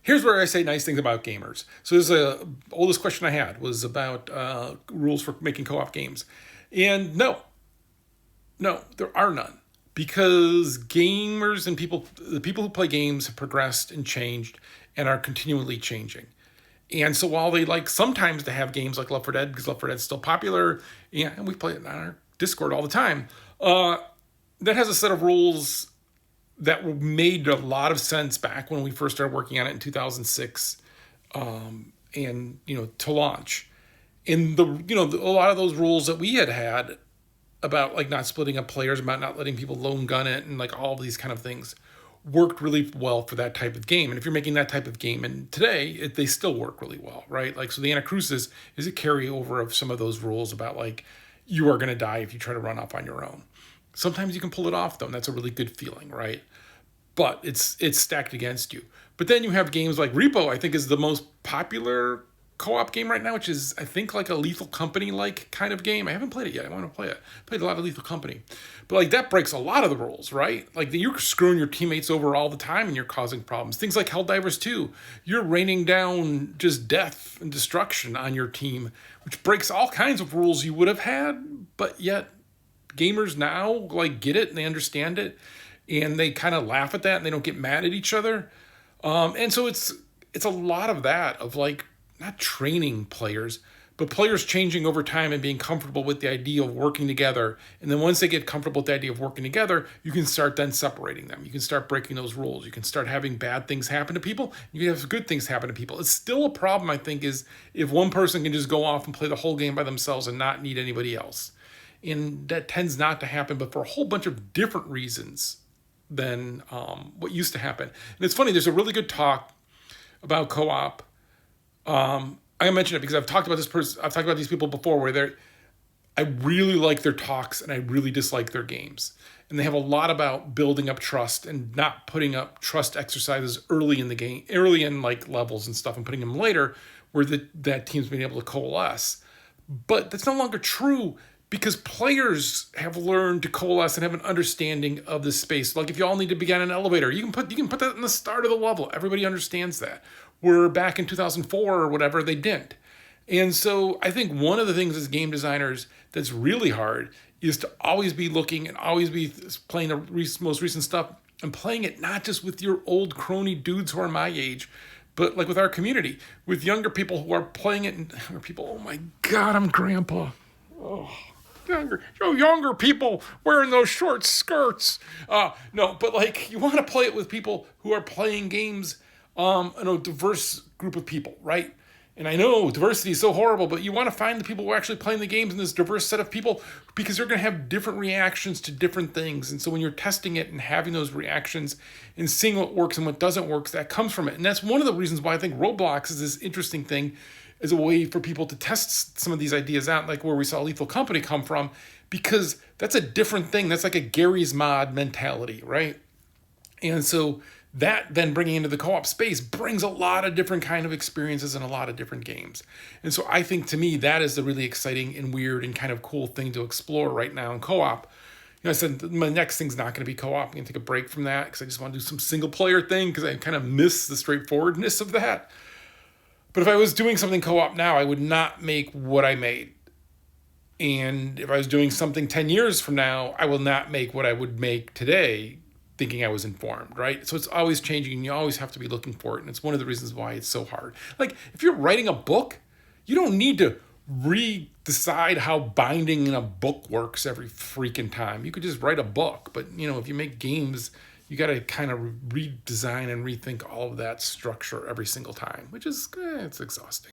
here's where I say nice things about gamers. So this is the oldest question I had was about rules for making co-op games. And no, there are none. Because gamers and the people who play games have progressed and changed and are continually changing. And so while they like sometimes to have games like Left 4 Dead, because Left 4 Dead is still popular, and we play it on our Discord all the time, that has a set of rules that made a lot of sense back when we first started working on it in 2006, and to launch. And a lot of those rules that we had about like not splitting up players, about not letting people lone gun it, and like all of these kind of things worked really well for that type of game. And if you're making that type of game, and today they still work really well, right? Like so, the Anacrusis is a carryover of some of those rules about like you are going to die if you try to run off on your own. Sometimes you can pull it off though, and that's a really good feeling, right? But it's stacked against you. But then you have games like Repo, I think is the most popular co-op game right now, which is I think like a Lethal Company like kind of game. I haven't played it yet. I want to play it. I played a lot of Lethal Company, but like that breaks a lot of the rules, right? Like you're screwing your teammates over all the time and you're causing problems. Things like Helldivers 2, you're raining down just death and destruction on your team, which breaks all kinds of rules you would have had, but yet gamers now like get it and they understand it and they kind of laugh at that and they don't get mad at each other. And so it's a lot of that of like not training players, but players changing over time and being comfortable with the idea of working together. And then once they get comfortable with the idea of working together, you can start then separating them. You can start breaking those rules. You can start having bad things happen to people. You can have good things happen to people. It's still a problem, I think, is if one person can just go off and play the whole game by themselves and not need anybody else. And that tends not to happen, but for a whole bunch of different reasons than what used to happen. And it's funny, there's a really good talk about co-op. I mentioned it because I've talked about I've talked about these people before where I really like their talks and I really dislike their games. And they have a lot about building up trust and not putting up trust exercises early in the game, early in like levels and stuff, and putting them later where that team's been able to coalesce. But that's no longer true because players have learned to coalesce and have an understanding of this space. Like if you all need to begin an elevator, you can put that in the start of the level. Everybody understands that. Where back in 2004 or whatever, they didn't. And so I think one of the things as game designers that's really hard is to always be looking and always be playing the most recent stuff and playing it not just with your old crony dudes who are my age, but like with our community, with younger people who are playing it. And people, oh my God, I'm grandpa. Oh. Younger people wearing those short skirts. No, but like you want to play it with people who are playing games in a diverse group of people, right? And I know diversity is so horrible, but you want to find the people who are actually playing the games in this diverse set of people because they're going to have different reactions to different things. And so when you're testing it and having those reactions and seeing what works and what doesn't work, that comes from it. And that's one of the reasons why I think Roblox is this interesting thing as a way for people to test some of these ideas out, like where we saw Lethal Company come from, because that's a different thing. That's like a Gary's Mod mentality, right? And so that then bringing into the co-op space brings a lot of different kind of experiences and a lot of different games. And so I think to me, that is the really exciting and weird and kind of cool thing to explore right now in co-op. I said my next thing's not going to be co-op. I'm going to take a break from that because I just want to do some single player thing because I kind of miss the straightforwardness of that. But if I was doing something co-op now, I would not make what I made. And if I was doing something 10 years from now, I will not make what I would make today thinking I was informed, right? So it's always changing and you always have to be looking for it. And it's one of the reasons why it's so hard. Like if you're writing a book, you don't need to decide how binding in a book works every freaking time. You could just write a book. But, if you make games, you got to kind of redesign and rethink all of that structure every single time, which is, it's exhausting.